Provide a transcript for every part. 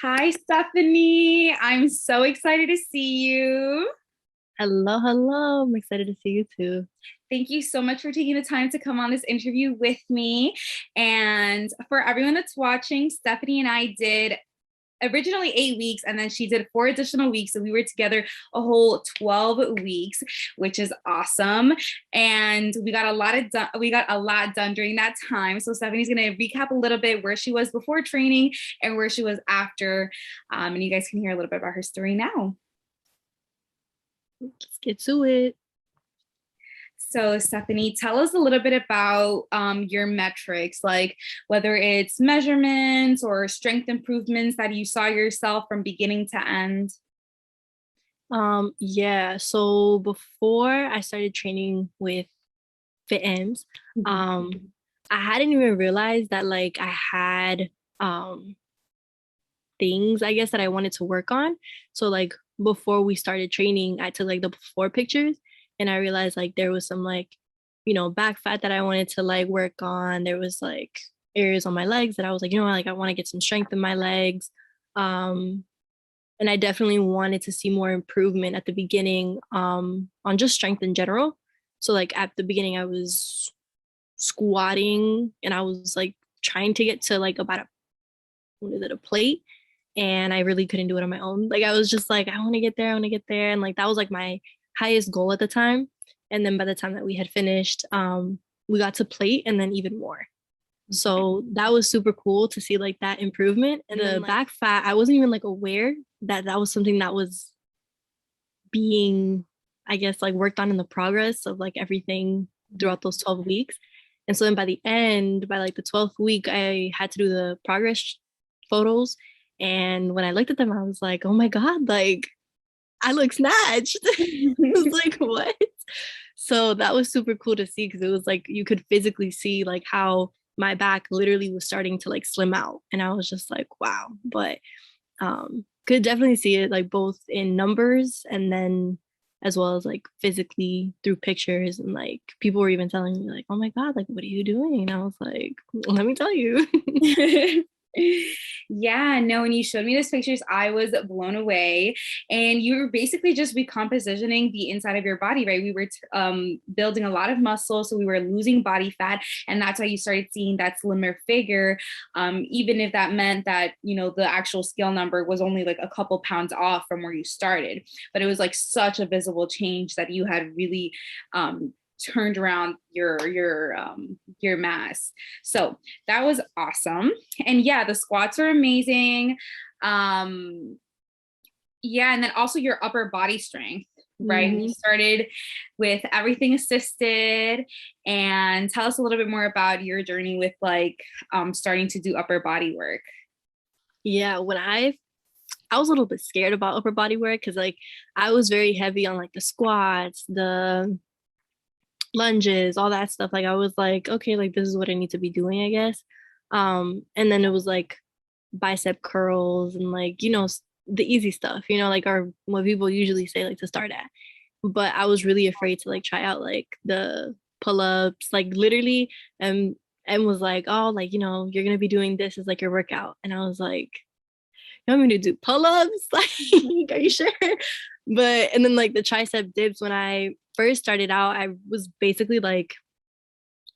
Hi, Stefanie. I'm so excited to see you. Hello, hello. I'm excited to see you too. Thank you so much for taking the time to come on this interview with me. And for everyone that's watching, Stefanie and I did originally 8 weeks, and then she did 4 additional weeks. So we were together a whole 12 weeks, which is awesome. And we got a lot done during that time. So Stefanie's gonna recap a little bit where she was before training and where she was after. And you guys can hear a little bit about her story now. Let's get to it. So, Stefanie, tell us a little bit about your metrics, like whether it's measurements or strength improvements that you saw yourself from beginning to end. Yeah, so before I started training with Fit M's, Mhm. I hadn't even realized that like I had things I guess that I wanted to work on. So like before we started training, I took like the before pictures and I realized like there was some like, back fat that I wanted to like work on. There was like areas on my legs that I was like, like I want to get some strength in my legs. Um, and I definitely wanted to see more improvement at the beginning on just strength in general. So like at the beginning I was squatting and I was like trying to get to like about a plate, and I really couldn't do it on my own. Like I was just like, I want to get there, I want to get there. And like that was like my highest goal at the time. And then by the time that we had finished, we got to plate and then even more. So that was super cool to see like that improvement. And the back fat, I wasn't even like aware that that was something that was being, I guess, like worked on in the progress of like everything throughout those 12 weeks. And so then by the end, by like the 12th week, I had to do the progress photos. And when I looked at them, I was like, oh my God, like I look snatched. I was like, what? So that was super cool to see because it was like you could physically see like how my back literally was starting to like slim out. And I was just like, wow. But could definitely see it like both in numbers and then as well as like physically through pictures, and like people were even telling me like, oh my God, like what are you doing? And I was like, let me tell you. Yeah, no, when you showed me those pictures, I was blown away. And you were basically just repositioning the inside of your body, right? We were building a lot of muscle, so we were losing body fat, and that's why you started seeing that slimmer figure. Even if that meant that the actual scale number was only like a couple pounds off from where you started, but it was like such a visible change that you had really turned around your mass. So that was awesome. And yeah, the squats are amazing. Um, yeah, and then also your upper body strength, right? We Mm-hmm. started with everything assisted. And tell us a little bit more about your journey with like starting to do upper body work. Yeah, when I was a little bit scared about upper body work because like I was very heavy on like the squats, the lunges, all that stuff. Like I was like, okay, like this is what I need to be doing, I guess. And then it was like bicep curls and like, the easy stuff, like our what people usually say like to start at. But I was really afraid to like try out like the pull-ups, like literally, and was like, oh, like, you're gonna be doing this as like your workout. And I was like, you want me to do pull-ups? Like, are you sure? But and then like the tricep dips, when I first started out, I was basically like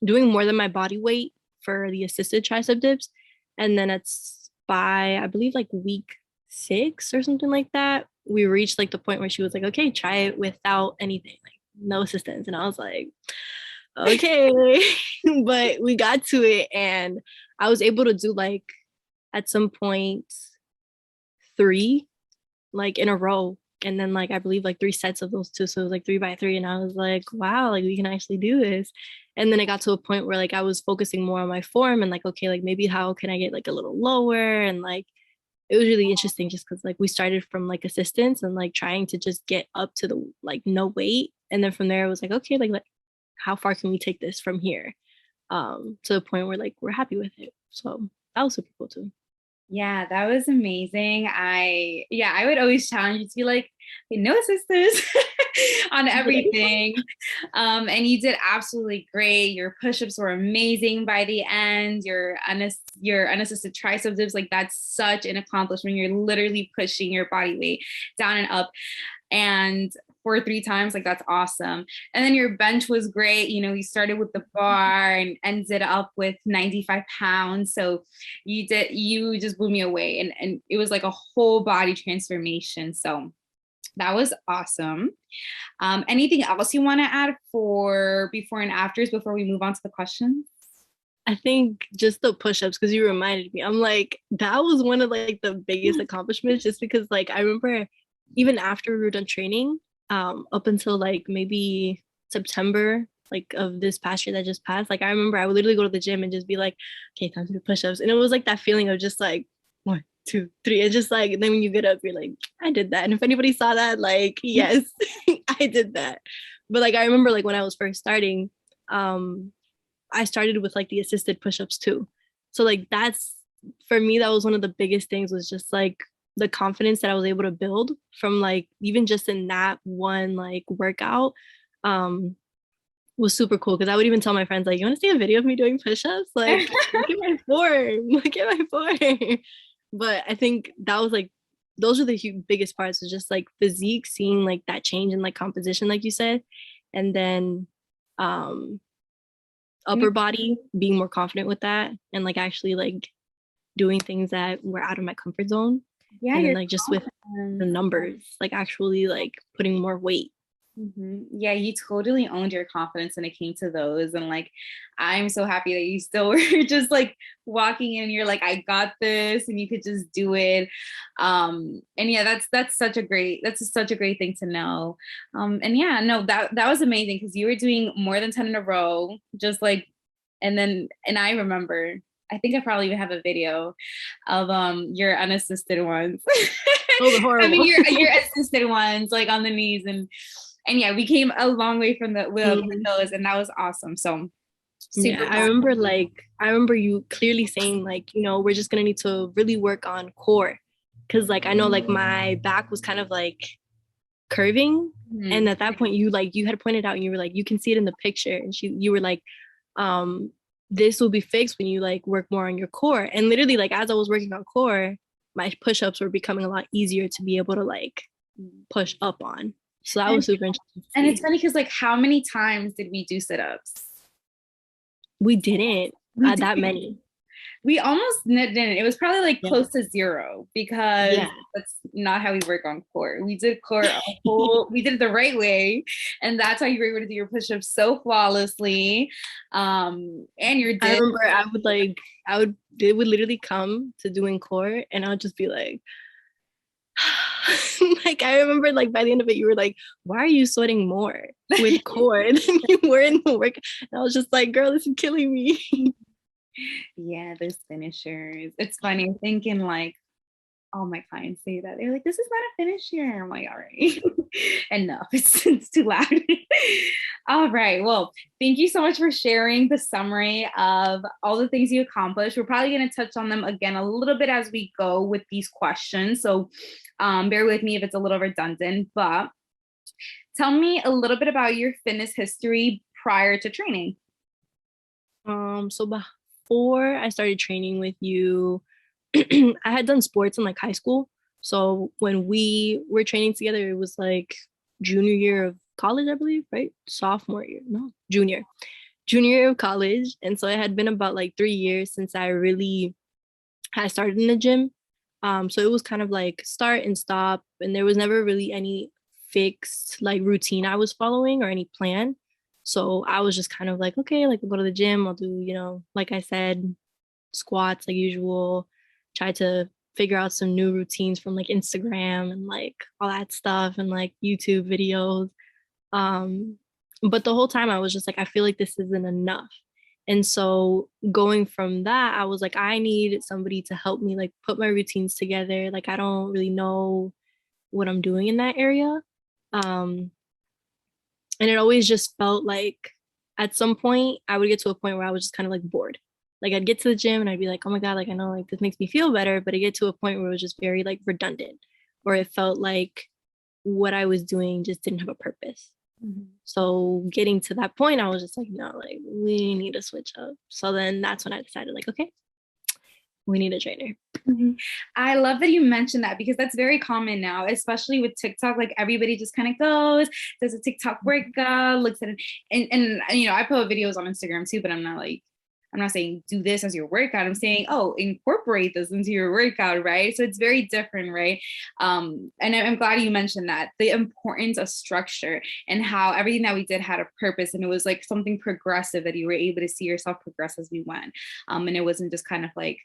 doing more than my body weight for the assisted tricep dips. And then it's by I believe like week 6 or something like that, we reached like the point where she was like, okay, try it without anything, like no assistance. And I was like, okay. But we got to it and I was able to do like at some point 3 like in a row, and then like I believe like 3 sets of those two, so it was like 3 by 3, and I was like, wow, like we can actually do this. And then it got to a point where like I was focusing more on my form and like, okay, like maybe how can I get like a little lower, and like it was really interesting just because like we started from like assistance and like trying to just get up to the like no weight, and then from there it was like, okay, like how far can we take this from here, to the point where like we're happy with it. So that was super cool too. Yeah, that was amazing. I would always challenge you to be like, "Hey, no sisters." on everything. And you did absolutely great. Your push-ups were amazing by the end. Your unassisted tricep dips, like that's such an accomplishment. You're literally pushing your body weight down and up. And for 3 times, like that's awesome. And then your bench was great. You know, you started with the bar and ended up with 95 pounds. So you just blew me away. And it was like a whole body transformation. So that was awesome. Anything else you want to add for before and afters before we move on to the questions? I think just the push-ups, because you reminded me. I'm like, that was one of like the biggest accomplishments, just because like I remember even after we were done training, up until like maybe September, like of this past year that just passed, like I remember I would literally go to the gym and just be like, okay, time to do push-ups. And it was like that feeling of just like 1, 2, 3. And just like then when you get up, you're like, I did that. And if anybody saw that, like, yes, I did that. But like I remember like when I was first starting, I started with like the assisted push-ups too. So like that's for me, that was one of the biggest things, was just like the confidence that I was able to build from like even just in that one like workout was super cool, because I would even tell my friends like, you want to see a video of me doing push-ups? Like look at my form, look at my form. But I think that was like those are the biggest parts, was just like physique, seeing like that change in like composition like you said, and then upper body, being more confident with that, and like actually like doing things that were out of my comfort zone. Yeah, And then you're like just with the numbers, like actually like putting more weight. Yeah, you totally owned your confidence when it came to those. And like, I'm so happy that you still were just like walking in, you're like, I got this, and you could just do it. And yeah, that's such a great thing to know. And yeah, no, that was amazing, because you were doing more than 10 in a row, just like, and I remember, I think I probably even have a video of your unassisted ones. Those are I mean, horrible. your assisted ones, like on the knees, and yeah, we came a long way from with those, and that was awesome. So super Yeah, I remember you clearly saying like, you know, we're just gonna need to really work on core, because like I know like my back was kind of like curving, and at that point you had pointed out and you were like, you can see it in the picture, and you were like, um this will be fixed when you like work more on your core. And literally like as I was working on core, my push-ups were becoming a lot easier to be able to like push up on. So that was super interesting to and it's see. funny because like how many times did we do sit-ups? We didn't We that did. many. We almost didn't. It was probably like Yeah. close to zero, because Yeah. that's not how we work on core. We did we did it the right way. And that's how you were able to do your push-ups so flawlessly. And your I dip. remember they would literally come to doing core, and I would just be like, like I remember like by the end of it, you were like, why are you sweating more with core than you were in the work? And I was just like, girl, this is killing me. Yeah, those finishers. It's funny thinking like all my clients say that. They're like, this is not a finisher. I'm like, all right, enough. It's too loud. All right. Well, thank you so much for sharing the summary of all the things you accomplished. We're probably going to touch on them again a little bit as we go with these questions. So bear with me if it's a little redundant, but tell me a little bit about your fitness history prior to training. So before I started training with you, I had done sports in like high school. So when we were training together, it was like junior year of college, I believe, right? Sophomore year, no, junior year of college. And so it had been about like 3 years since I really had started in the gym. So it was kind of like start and stop, and there was never really any fixed like routine I was following or any plan. So I was just kind of like, okay, like I'll go to the gym, I'll do, you know, like I said, squats like usual, try to figure out some new routines from like Instagram and like all that stuff and like YouTube videos. Um, but the whole time I was just like, I feel like this isn't enough. And so going from that, I was like, I need somebody to help me like put my routines together. Like I don't really know what I'm doing in that area. Um, and it always just felt like at some point I would get to a point where I was just kind of like bored. Like I'd get to the gym and I'd be like, oh my God, like I know like this makes me feel better, but it get to a point where it was just very like redundant, or it felt like what I was doing just didn't have a purpose. Mhm. So getting to that point, I was just like, no, like we need to switch up. So then that's when I decided, like, okay, we need a trainer. Mhm. I love that you mentioned that because that's very common now, especially with TikTok. Like everybody just kind of goes, does a TikTok workout, looks at it, and you know, I put videos on Instagram too, but I'm not saying do this as your workout. I'm saying, oh, incorporate this into your workout, right? So it's very different, right? And I'm glad you mentioned that the importance of structure and how everything that we did had a purpose, and it was like something progressive that you were able to see yourself progress as we went, and it wasn't just kind of like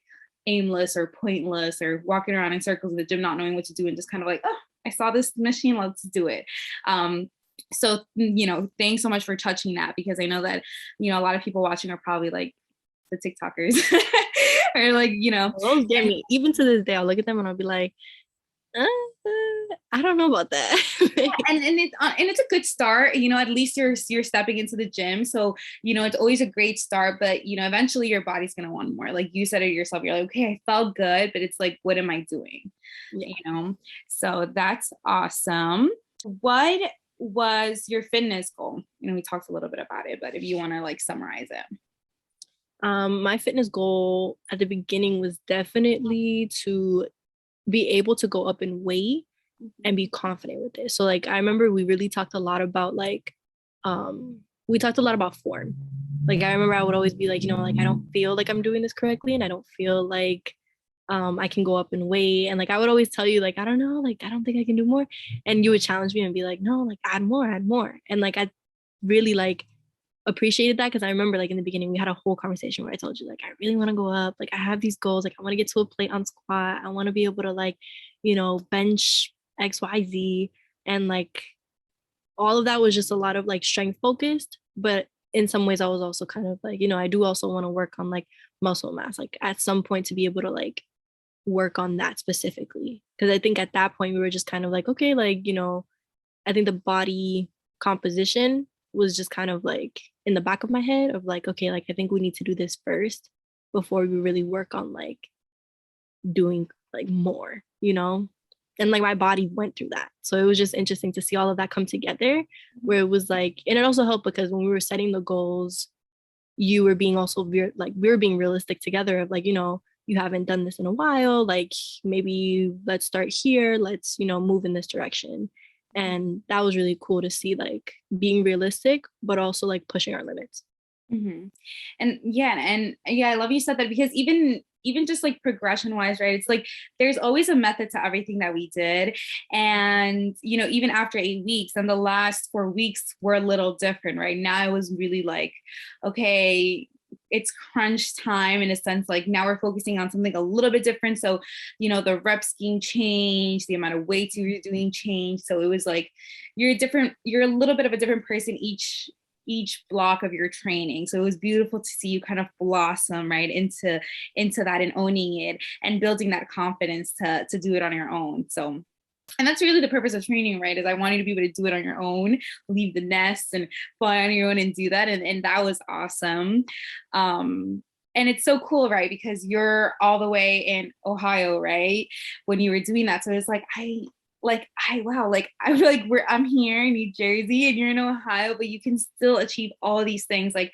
aimless or pointless or walking around in circles in the gym not knowing what to do and just kind of like, oh, I saw this machine, let's do it. So you know, thanks so much for touching that, because I know that, you know, a lot of people watching are probably like the TikTokers or like, you know. Those get me. Even to this day, I'll look at them and I'll be like, uh, I don't know about that. And it's a good start, you know, at least you're stepping into the gym, so you know it's always a great start, but you know eventually your body's going to want more, like you said it yourself, you're like, okay, I felt good, but it's like, what am I doing? Yeah. You know, so that's awesome. What was your fitness goal? You know, we talked a little bit about it, but if you want to like summarize it. My fitness goal at the beginning was definitely to be able to go up in weight and be confident with it. So like I remember we really talked a lot about like we talked a lot about form. Like I remember I would always be like, you know, like I don't feel like I'm doing this correctly and I don't feel like I can go up in weight. And like I would always tell you, like, I don't know, like I don't think I can do more. And you would challenge me and be like, no, like add more, add more. And like I really like appreciated that because I remember like in the beginning we had a whole conversation where I told you like I really want to go up, like I have these goals, like I want to get to a plate on squat, I want to be able to like, you know, bench XYZ, and like all of that was just a lot of like strength focused, but in some ways I was also kind of like, you know, I do also want to work on like muscle mass, like at some point to be able to like work on that specifically, because I think at that point we were just kind of like, okay, like, you know, I think the body composition was just kind of like in the back of my head of like, okay, like I think we need to do this first before we really work on like doing like more, you know? And like my body went through that. So it was just interesting to see all of that come together, where it was like, and it also helped because when we were setting the goals, you were being also like we were being realistic together of like, you know, you haven't done this in a while, like maybe let's start here, let's, you know, move in this direction. And that was really cool to see, like being realistic but also like pushing our limits. Mm-hmm. And yeah, I love you said that, because even just like progression wise, right? It's like there's always a method to everything that we did. And you know, even after 8 weeks, and the last 4 weeks were a little different, right? Now it was really like, okay, it's crunch time in a sense, like now we're focusing on something a little bit different. So, you know, the rep scheme changed, the amount of weights you're doing changed. So it was like you're a little bit of a different person each block of your training. So it was beautiful to see you kind of blossom right into that and owning it and building that confidence to do it on your own. So, and that's really the purpose of training, right? Is I want you to be able to do it on your own, leave the nest and fly on your own and do that. And that was awesome. And it's so cool, right? Because you're all the way in Ohio, right? When you were doing that. So it's wow, like I feel like I'm here in New Jersey and you're in Ohio, but you can still achieve all these things. Like,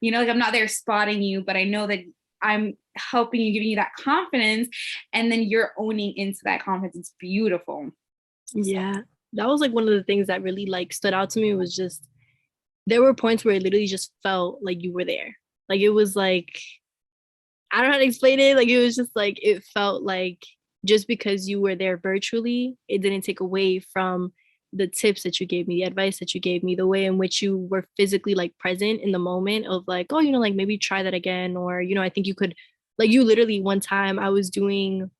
you know, like I'm not there spotting you, but I know that I'm helping you, giving you that confidence, and then you're owning into that confidence. It's beautiful. Yeah, that was like one of the things that really like stood out to me was just there were points where it literally just felt like you were there. Like it was like I don't know how to explain it. Like it was just like it felt like just because you were there virtually, it didn't take away from the tips that you gave me, the advice that you gave me, the way in which you were physically like present in the moment of like, oh, you know, like maybe try that again. Or, you know, I think you could like you literally one time I was doing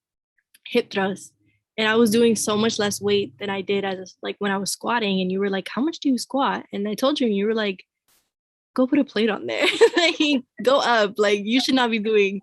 hip thrusts and I was doing so much less weight than I did as like when I was squatting. And you were like, how much do you squat? And I told you, and you were like, go put a plate on there. Like go up. Like you should not be doing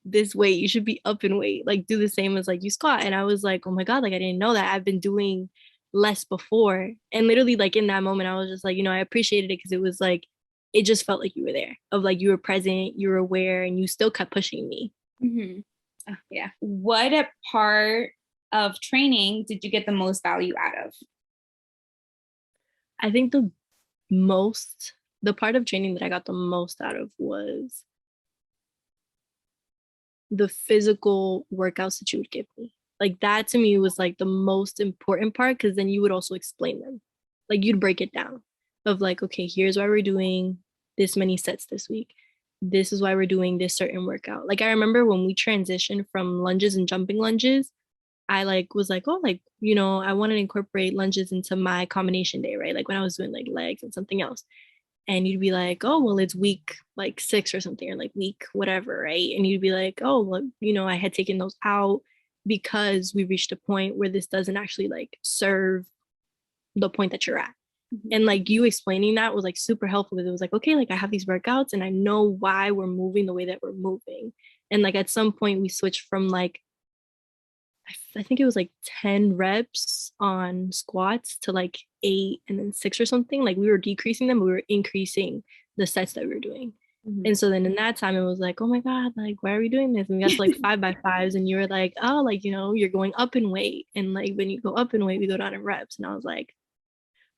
this weight. You should be up in weight. Like do the same as like you squat. And I was like, oh my God, like I didn't know that. I've been doing less before. And literally like in that moment, I was just like, you know, I appreciated it because it was like it just felt like you were there, of like you were present, you were aware, and you still kept pushing me. Mm-hmm. Oh, yeah. What part of training did you get the most value out of? I think the part of training that I got the most out of was the physical workouts that you would give me. Like that to me was like the most important part, because then you would also explain them. Like you'd break it down of like, okay, here's why we're doing this many sets this week. This is why we're doing this certain workout. Like I remember when we transitioned from lunges and jumping lunges, I like was like, oh, like, I want to incorporate lunges into my combination day, right? Like when I was doing like legs and something else. And you'd be like, oh, well, it's week like 6 or something, or like week whatever, right? And you'd be like, oh, well, I had taken those out because we reached a point where this doesn't actually like serve the point that you're at. And like you explaining that was like super helpful, because it was like, okay, like I have these workouts and I know why we're moving the way that we're moving. And like at some point we switched from like, I think it was like 10 reps on squats to like 8 and then 6 or something. Like we were decreasing them, but we were increasing the sets that we were doing. Mm-hmm. And so then in that time, it was like, oh my God, like, why are we doing this? And we got to like 5x5s, and you were like, oh, like, you're going up in weight. And like when you go up in weight, we go down in reps. And I was like,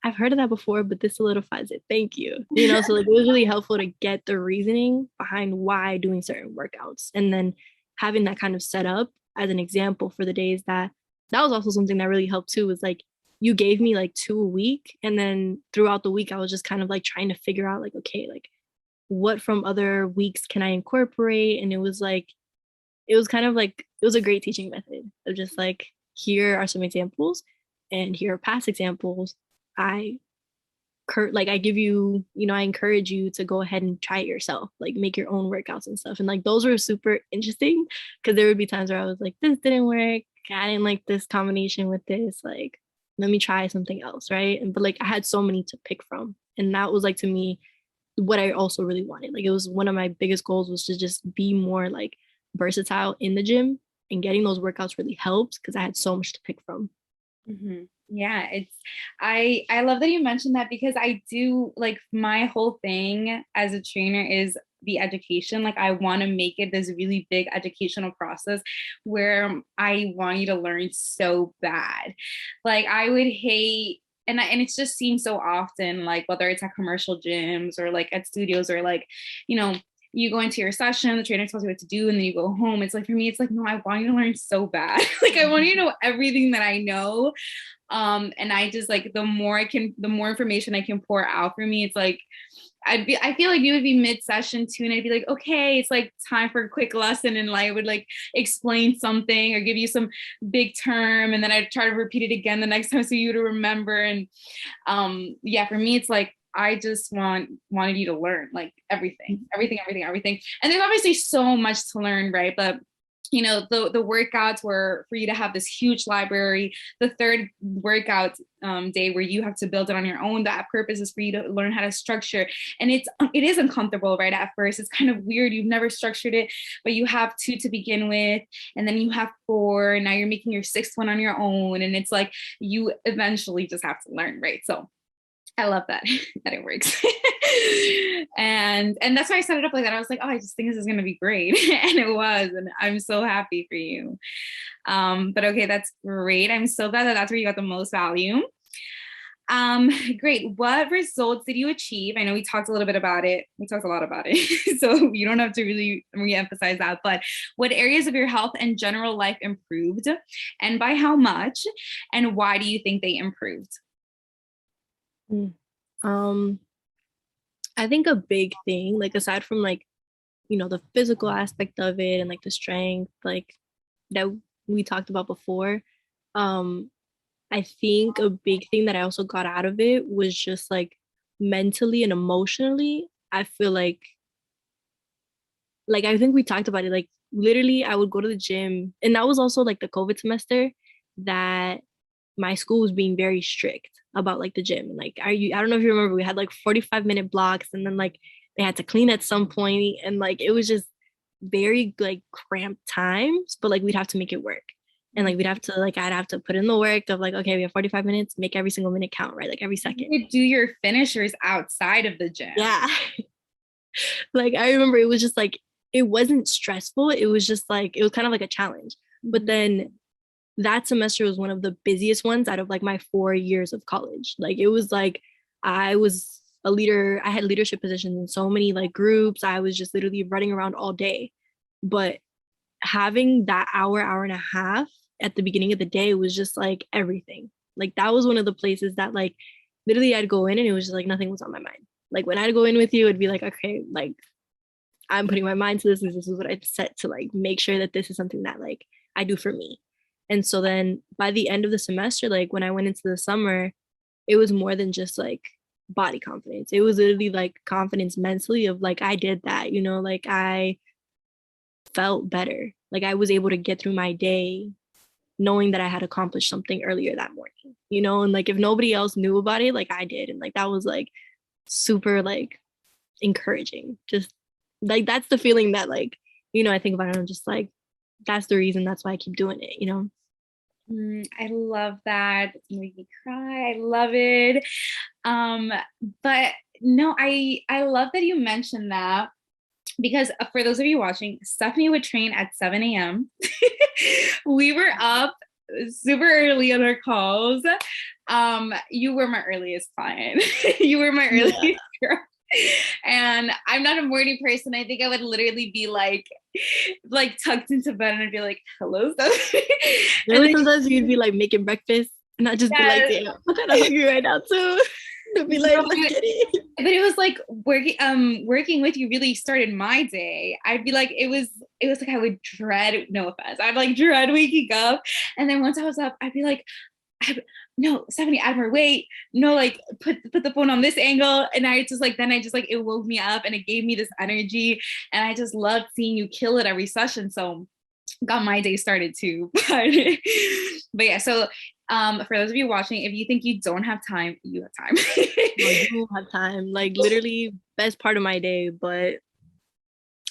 I've heard of that before, but this solidifies it. Thank you. So like it was really helpful to get the reasoning behind why doing certain workouts. And then having that kind of set up as an example for the days that was also something that really helped too, was like you gave me like 2 a week. And then throughout the week, I was just kind of like trying to figure out like, okay, like what from other weeks can I incorporate? And it was kind of like, it was a great teaching method of just like, here are some examples and here are past examples. I give you, I encourage you to go ahead and try it yourself, like make your own workouts and stuff. And like those were super interesting, because there would be times where I was like, this didn't work. I didn't like this combination with this. Like, let me try something else, right? But like I had so many to pick from. And that was like, to me, what I also really wanted. Like it was one of my biggest goals, was to just be more like versatile in the gym, and getting those workouts really helped because I had so much to pick from. Mm-hmm. Yeah, I love that you mentioned that, because I do like, my whole thing as a trainer is the education. Like I want to make it this really big educational process where I want you to learn so bad. Like I would hate, and it's just seen so often, like whether it's at commercial gyms or like at studios, or like, you know, you go into your session, the trainer tells you what to do, and then you go home. It's like, for me, it's like, no, I want you to learn so bad. Like I want you to know everything that I know. And I just like, the more information I can pour out, for me, it's like, I feel like you would be mid-session too, and I'd be like, okay, it's like time for a quick lesson, and like I would like explain something or give you some big term, and then I'd try to repeat it again the next time so you to remember. And yeah, for me, it's like, I just wanted you to learn like everything. And there's obviously so much to learn, right? But the workouts were for you to have this huge library. The third workout day, where you have to build it on your own, that purpose is for you to learn how to structure. And it is uncomfortable, right? At first, it's kind of weird. You've never structured it, but you have 2 to begin with, and then you have 4. And now you're making your 6th one on your own. And it's like, you eventually just have to learn, right? So I love that that it works. and that's why I set it up like that. I was like, oh, I just think this is gonna be great. And it was, and I'm so happy for you. But okay, that's great. I'm so glad that that's where you got the most value. Great. What results did you achieve? I know we talked a little bit about it. We talked a lot about it. So you don't have to really re-emphasize that, but what areas of your health and general life improved, and by how much, and why do you think they improved? Um, I think a big thing, like aside from like, the physical aspect of it and like the strength, like that we talked about before, um, I think a big thing that I also got out of it was just like mentally and emotionally. I feel like I think we talked about it, like literally I would go to the gym, and that was also like the COVID semester that my school was being very strict about like the gym. Like I don't know if you remember, we had like 45-minute blocks, and then like they had to clean at some point, and like it was just very like cramped times, but like we'd have to make it work. And like I'd have to put in the work of like, okay, we have 45 minutes, make every single minute count, right? Like every second. You could do your finishers outside of the gym. Yeah. Like I remember it was just like, it wasn't stressful. It was just like, it was kind of like a challenge. But then that semester was one of the busiest ones out of like my 4 years of college. Like it was like I was a leader. I had leadership positions in so many like groups. I was just literally running around all day. But having that hour and a half at the beginning of the day was just like everything. Like that was one of the places that like literally I'd go in and it was just like nothing was on my mind. Like when I'd go in with you, it'd be like, okay, like I'm putting my mind to this. This is what I set to like make sure that this is something that like I do for me. And so then by the end of the semester, like when I went into the summer, it was more than just like body confidence. It was literally like confidence mentally of like I did that, you know, like I felt better. Like I was able to get through my day knowing that I had accomplished something earlier that morning, you know, and like if nobody else knew about it, like I did. And like that was like super like encouraging. Just like that's the feeling that like, you know, I think about it, I'm just like, that's the reason, that's why I keep doing it, you know. I love that. It's making me cry. I love it. Um, but no, I love that you mentioned that because for those of you watching, Stefanie would train at 7 a.m. We were up super early on our calls. You were my earliest client. You were my earliest girl. And I'm not a morning person. I think I would literally be like tucked into bed and I'd be like, hello, Stefanie. There And were then sometimes you'd be like making breakfast and I'd just be like, yes, damn, I'm kind of hungry right now too. I'd be like, no, let's get it. but it was like working with you really started my day. I'd be like, it was like I would dread, no offense, I'd like dread waking up. And then once I was up, I'd be like, no, Stefanie, add more weight. No, like put the phone on this angle. And I just like, then I just like, it woke me up and it gave me this energy. And I just loved seeing you kill it every session. So got my day started too. But yeah, so for those of you watching, if you think you don't have time, you have time. No, you have time. Like literally best part of my day, but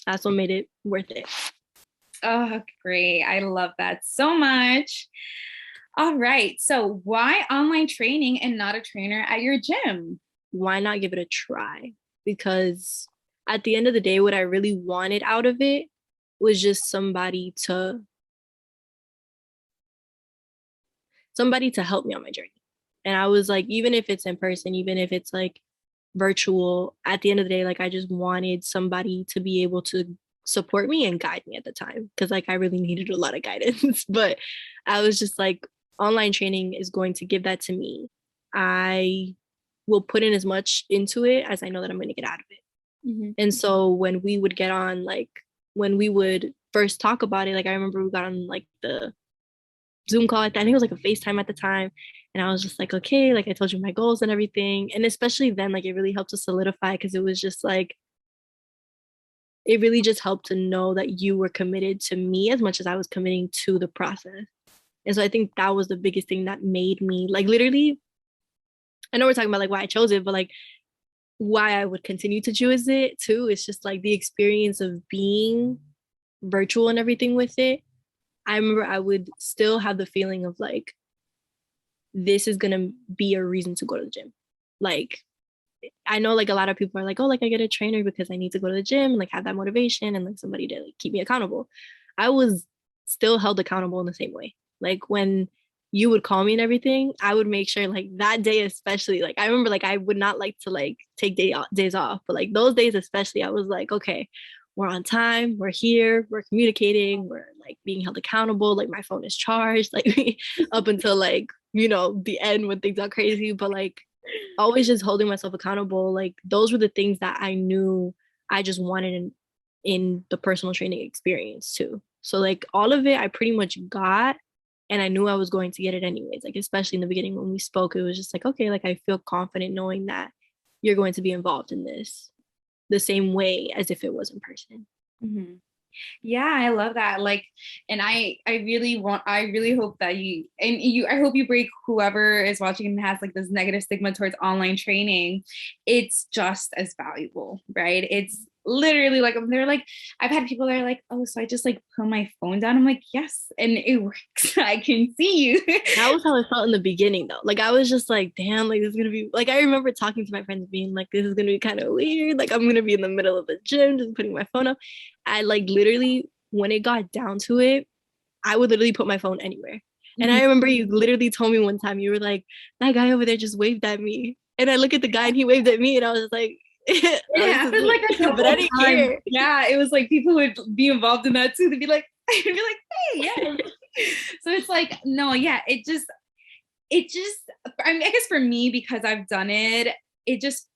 that's what made it worth it. Oh, great. I love that so much. All right. So why online training and not a trainer at your gym? Why not give it a try? Because at the end of the day, what I really wanted out of it was just somebody to help me on my journey. And I was like, even if it's in person, even if it's like virtual, at the end of the day, like I just wanted somebody to be able to support me and guide me at the time. Cause like I really needed a lot of guidance. But I was just like, online training is going to give that to me. I will put in as much into it as I know that I'm going to get out of it. Mm-hmm. And so when we would get on, like when we would first talk about it, like I remember we got on like the Zoom call. I think it was like a FaceTime at the time. And I was just like, okay, like I told you my goals and everything. And especially then, like it really helped to solidify because it was just like, it really just helped to know that you were committed to me as much as I was committing to the process. And so I think that was the biggest thing that made me like literally, I know we're talking about like why I chose it, but like why I would continue to choose it too. It's just like the experience of being virtual and everything with it. I remember I would still have the feeling of like, this is gonna be a reason to go to the gym. Like, I know like a lot of people are like, oh, like I get a trainer because I need to go to the gym and like have that motivation and like somebody to like keep me accountable. I was still held accountable in the same way. Like when you would call me and everything, I would make sure like that day especially, like I remember like I would not like to like take days off, but like those days especially, I was like, okay, we're on time, we're here, we're communicating, we're like being held accountable, like my phone is charged, like up until like, you know, the end when things got crazy, but like always just holding myself accountable. Like those were the things that I knew I just wanted in the personal training experience too. So like all of it I pretty much got, and I knew I was going to get it anyways. Like especially in the beginning when we spoke, it was just like, okay, like I feel confident knowing that you're going to be involved in this the same way as if it was in person. Mm-hmm. Yeah, I love that. Like, and I really hope that I hope you break whoever is watching and has like this negative stigma towards online training. It's just as valuable, right? It's literally like, they're like, I've had people that are like, oh, so I just like put my phone down. I'm like, yes, and it works. I can see you. That was how I felt in the beginning though. Like I was just like, damn, like this is gonna be like I remember talking to my friends being like, this is gonna be kind of weird. Like I'm gonna be in the middle of the gym just putting my phone up. I like literally when it got down to it, I would literally put my phone anywhere. And I remember you literally told me one time, you were like, that guy over there just waved at me. And I look at the guy and he waved at me and I was like, It oh, this is happened like weird. a couple But I of didn't times. care. Yeah, it was like people would be involved in that too. They'd be like, I'd be like, hey, yeah. So it's like, no, yeah, it just, I mean, I guess for me, because I've done it, it just,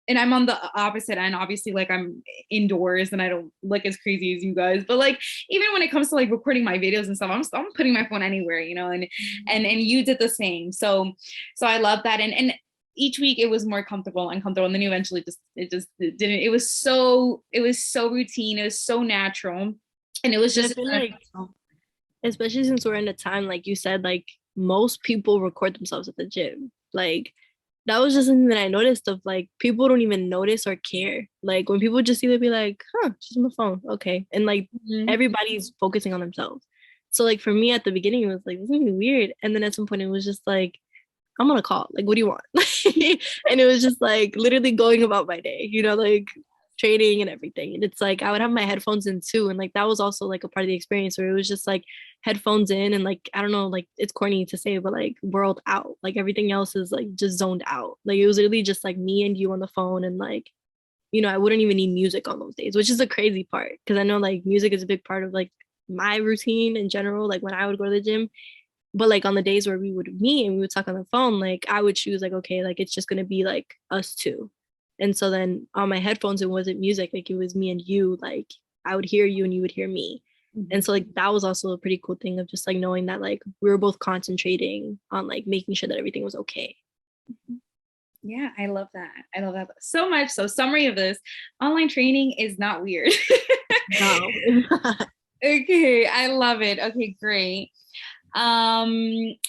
and I'm on the opposite end, obviously, like I'm indoors and I don't look as crazy as you guys, but like, even when it comes to like recording my videos and stuff, I'm putting my phone anywhere, and you did the same. So I love that. And each week it was more comfortable, uncomfortable. And then you eventually it didn't, it was so routine. It was so natural. And it was And I just feel like, especially since we're in a time, like you said, like most people record themselves at the gym. Like that was just something that I noticed of like people don't even notice or care. Like when people just see, they'd be like, huh, she's on the phone. Okay. And like Mhm. everybody's focusing on themselves. So like for me at the beginning, it was like, this is gonna be weird. And then at some point it was just like, I'm on a call. Like, what do you want? And it was just like literally going about my day, like training and everything. And it's like I would have my headphones in too. And like that was also like a part of the experience where it was just like headphones in and like I don't know, like it's corny to say, but like world out. Like everything else is like just zoned out. Like it was literally just like me and you on the phone and like, I wouldn't even need music on those days, which is the crazy part. Cause I know like music is a big part of like my routine in general, like when I would go to the gym. But like on the days where we would meet and we would talk on the phone, like I would choose like, okay, like it's just gonna be like us two. And so then on my headphones, it wasn't music, like it was me and you, like I would hear you and you would hear me. And so like that was also a pretty cool thing of just like knowing that like we were both concentrating on like making sure that everything was okay. Yeah, I love that. I love that so much. So, summary of this: online training is not weird. No. Okay, I love it. Okay, great.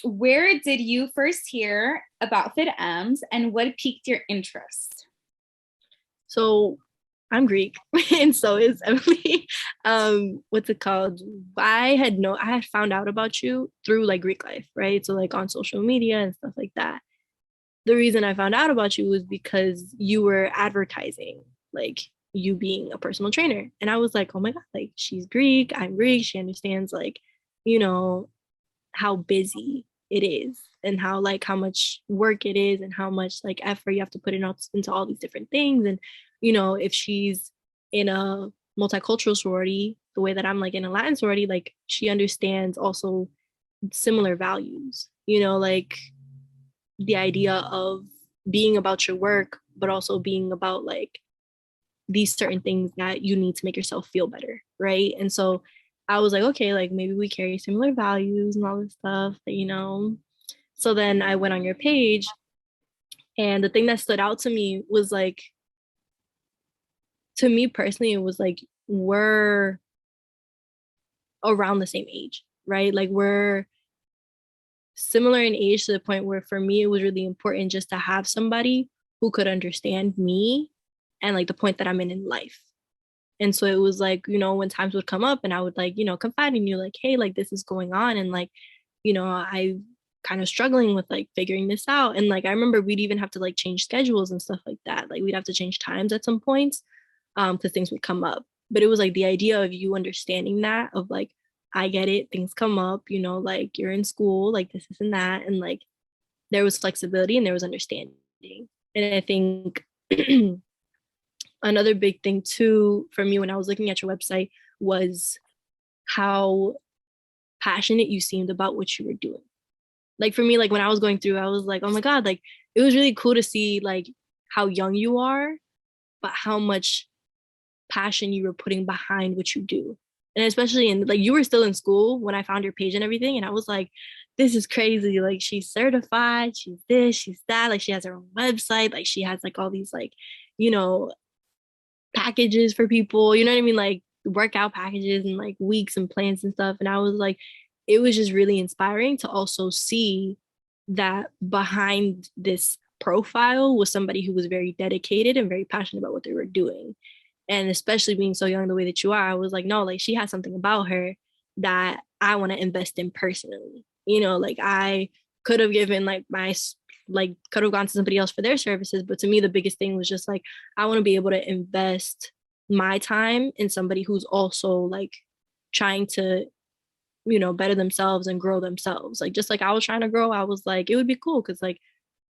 Where did you first hear about FitMs and what piqued your interest? So I'm Greek and so is Emily. What's it called? I had found out about you through like Greek life, right? So like on social media and stuff like that. The reason I found out about you was because you were advertising like you being a personal trainer. And I was like, oh my God, like she's Greek, I'm Greek, she understands like, you know, how busy it is and how much work it is and how much like effort you have to put into all these different things. And, if she's in a multicultural sorority, the way that I'm like in a Latin sorority, like she understands also similar values, like the idea of being about your work, but also being about like these certain things that you need to make yourself feel better. Right. And so I was like, okay, like maybe we carry similar values and all this stuff, So then I went on your page, and the thing that stood out to me was like, to me personally, it was like, we're around the same age, right? Like we're similar in age to the point where for me it was really important just to have somebody who could understand me and like the point that I'm in life. And so it was like, when times would come up and I would like, confide in you like, hey, like this is going on and like, I kind of struggling with like figuring this out. And like I remember we'd even have to like change schedules and stuff like that. Like we'd have to change times at some points because things would come up. But it was like the idea of you understanding that of like, I get it, things come up, like you're in school, like this and that. And like there was flexibility and there was understanding. And I think another big thing too for me when I was looking at your website was how passionate you seemed about what you were doing. Like for me, like when I was going through, I was like, oh my God, like it was really cool to see like how young you are, but how much passion you were putting behind what you do. And especially in like you were still in school when I found your page and everything. And I was like, this is crazy. Like she's certified, she's this, she's that, like she has her own website, like she has like all these like, you know, packages for people, you know what I mean? Like workout packages and like weeks and plans and stuff. And I was like, it was just really inspiring to also see that behind this profile was somebody who was very dedicated and very passionate about what they were doing. And especially being so young the way that you are, I was like, no, like she has something about her that I want to invest in personally. Like I could have given like could have gone to somebody else for their services. But to me, the biggest thing was just like, I want to be able to invest my time in somebody who's also like trying to, better themselves and grow themselves. Like, just like I was trying to grow, I was like, it would be cool because like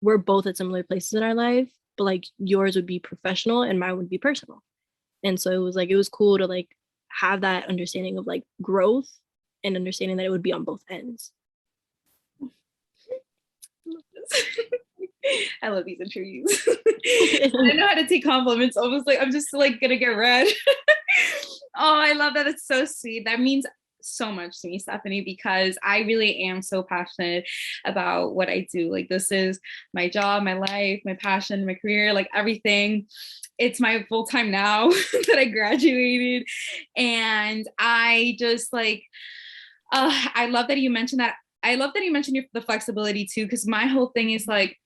we're both at similar places in our life, but like yours would be professional and mine would be personal. And so it was like, it was cool to like have that understanding of like growth and understanding that it would be on both ends. I love these interviews. I know how to take compliments. Almost like I'm just like gonna get red. Oh, I love that. It's so sweet. That means so much to me, Stefanie, because I really am so passionate about what I do. Like, this is my job, my life, my passion, my career, like everything. It's my full time now that I graduated. And I just like, I love that you mentioned that. I love that you mentioned the flexibility too, because my whole thing is like,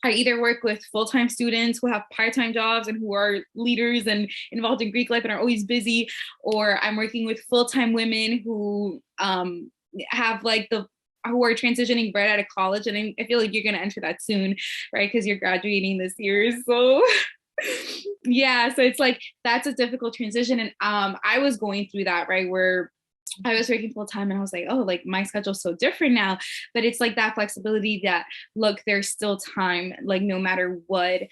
I either work with full-time students who have part-time jobs and who are leaders and involved in Greek life and are always busy, or I'm working with full-time women who have like who are transitioning right out of college. And I feel like you're going to enter that soon, right? Because you're graduating this year. So yeah, so it's like, that's a difficult transition. And I was going through that, right? Where I was working full time and I was like, oh, like my schedule's so different now. But it's like that flexibility that, look, there's still time, like no matter what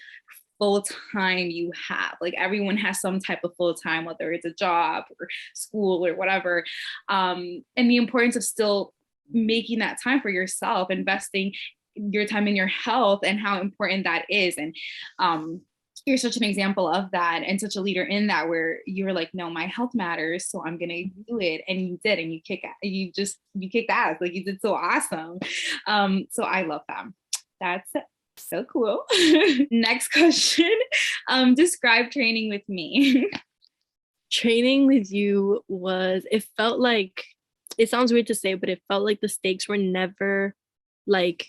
full time you have, like everyone has some type of full time, whether it's a job or school or whatever. And the importance of still making that time for yourself, investing your time in your health and how important that is. And you're such an example of that and such a leader in that, where you're like, no, my health matters, so I'm gonna do it. And you did, and you kicked ass. Like, you did so awesome. So I love that. That's so cool. Next question. Describe training with me. Training with you it felt like, it sounds weird to say, but it felt like the stakes were never like,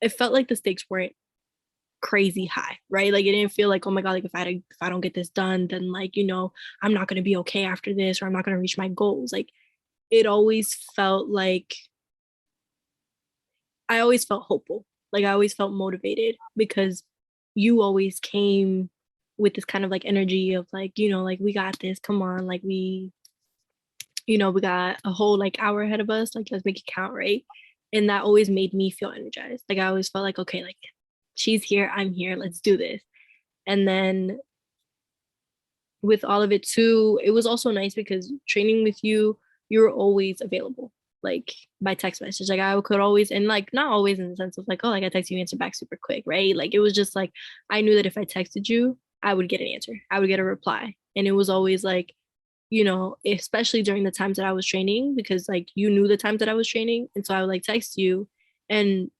it felt like the stakes weren't crazy high, right? Like, it didn't feel like, oh my god, like if I don't get this done, then like, I'm not going to be okay after this, or I'm not going to reach my goals. Like, it always felt like I always felt hopeful. Like, I always felt motivated because you always came with this kind of like energy of like, like, we got this, come on, like we got a whole like hour ahead of us, like let's make it count, right? And that always made me feel energized. Like, I always felt like, okay, like she's here, I'm here, let's do this. And then with all of it too, it was also nice because training with you, you were always available, like by text message. Like, I could always, and like not always in the sense of like, oh, like I text you, answer back super quick, right? Like, it was just like, I knew that if I texted you, I would get an answer, I would get a reply. And it was always like, especially during the times that I was training, because like you knew the times that I was training. And so I would like text you, and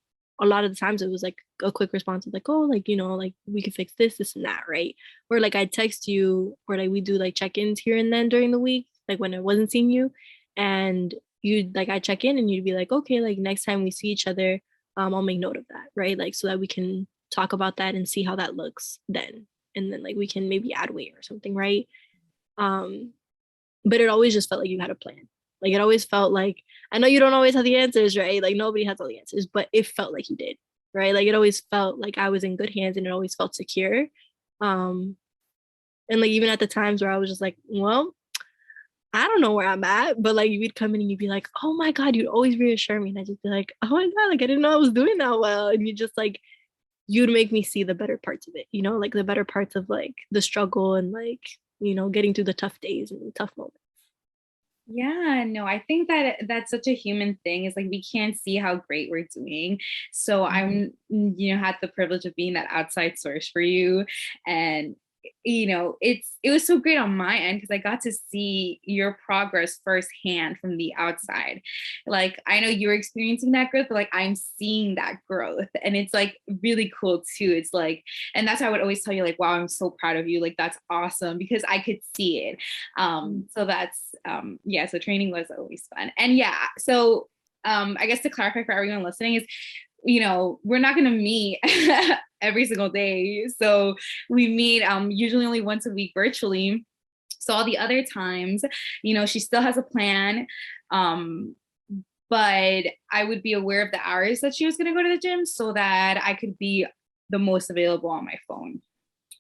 a lot of the times it was like a quick response of like, oh, like, like we could fix this and that, right? Or like I'd text you, or like we do like check-ins here and then during the week, like when I wasn't seeing you. And you'd like, I'd check in and you'd be like, okay, like next time we see each other, I'll make note of that, right? Like, so that we can talk about that and see how that looks then. And then like we can maybe add weight or something, right? But it always just felt like you had a plan. Like, it always felt like, I know you don't always have the answers, right? Like, nobody has all the answers, but it felt like you did, right? Like, it always felt like I was in good hands, and it always felt secure. Um, and like, even at the times where I was just like, well, I don't know where I'm at, but like, you'd come in and you'd be like, oh my God, you'd always reassure me. And I'd just be like, oh my God, like, I didn't know I was doing that well. And you just like, you'd make me see the better parts of it, like the better parts of like the struggle and like, getting through the tough days and the tough moments. Yeah, no, I think that that's such a human thing. Is like, we can't see how great we're doing. So I'm, had the privilege of being that outside source for you. And it was so great on my end because I got to see your progress firsthand from the outside. Like, I know you're experiencing that growth, but like, I'm seeing that growth, and it's like really cool too. It's like, and that's why I would always tell you like, wow, I'm so proud of you. Like, that's awesome, because I could see it. So that's yeah, so training was always fun. And yeah, so I guess to clarify for everyone listening is, we're not going to meet every single day. So we meet usually only once a week virtually. So all the other times, she still has a plan. But I would be aware of the hours that she was going to go to the gym so that I could be the most available on my phone.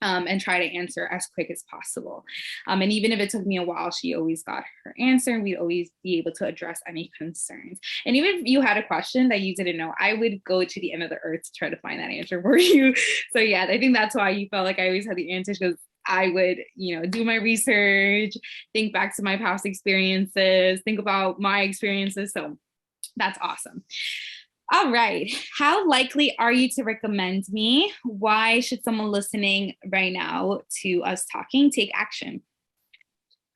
and try to answer as quick as possible. And even if it took me a while, she always got her answer and we'd always be able to address any concerns. And even if you had a question that you didn't know, I would go to the end of the earth to try to find that answer for you. So yeah, I think that's why you felt like I always had the answers, because I would, do my research, think back to my past experiences, think about my experiences. So that's awesome. All right. How likely are you to recommend me? Why should someone listening right now to us talking take action?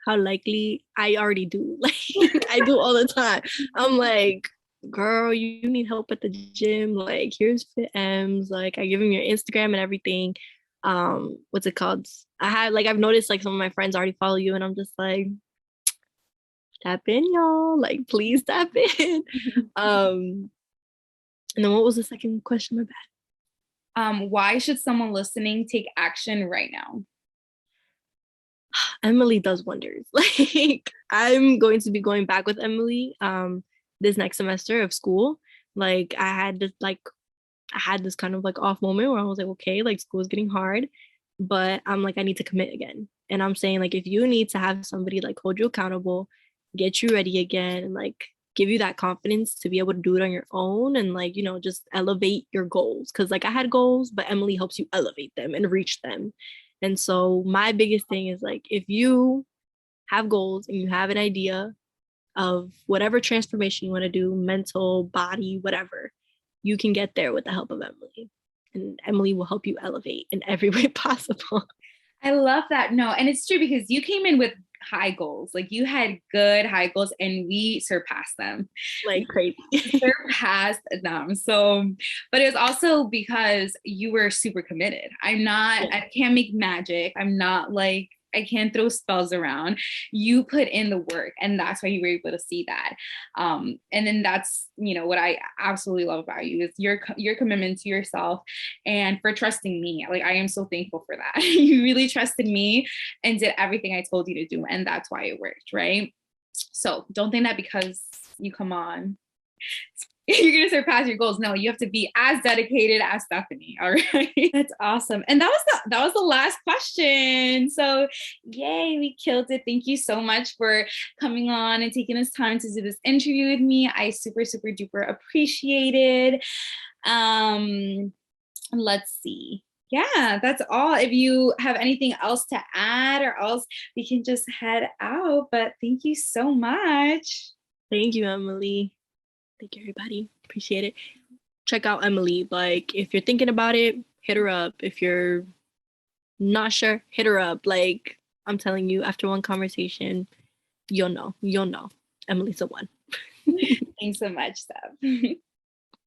How likely? I already do. Like I do all the time. I'm like, girl, you need help at the gym. Like, here's Fit M's. Like, I give him your Instagram and everything. What's it called? I've noticed like some of my friends already follow you, and I'm just like, tap in, y'all. Like, please tap in. And then what was the second question? My bad. Why should someone listening take action right now? Emily does wonders. Like I'm going to be going back with Emily this next semester of school. Like I had this kind of like off moment where I was like, okay, like school is getting hard, but I'm like, I need to commit again. And I'm saying like if you need to have somebody like hold you accountable, get you ready again, and like give you that confidence to be able to do it on your own and like, just elevate your goals. Cause like I had goals, but Emily helps you elevate them and reach them. And so my biggest thing is like if you have goals and you have an idea of whatever transformation you want to do, mental, body, whatever, you can get there with the help of Emily. And Emily will help you elevate in every way possible. I love that. No, and it's true because you came in with high goals. Like you had good high goals and we surpassed them. Like crazy. Surpassed them. So, but it was also because you were super committed. I can't make magic. I'm not like, I can't throw spells around. You put in the work, and that's why you were able to see that. And then that's, what I absolutely love about you is your commitment to yourself and for trusting me. Like I am so thankful for that. You really trusted me and did everything I told you to do, and that's why it worked, right? So don't think that because you come on you're going to surpass your goals. No, you have to be as dedicated as Stefanie. All right. That's awesome. And that was the last question. So yay, we killed it. Thank you so much for coming on and taking this time to do this interview with me. I super, super duper appreciate it. Let's see. Yeah, that's all. If you have anything else to add, or else we can just head out. But thank you so much. Thank you, Emily. Thank you, everybody. Appreciate it. Check out Emily. Like, if you're thinking about it, hit her up. If you're not sure, hit her up. Like, I'm telling you, after one conversation, you'll know. Emily's the one. Thanks so much, Steph.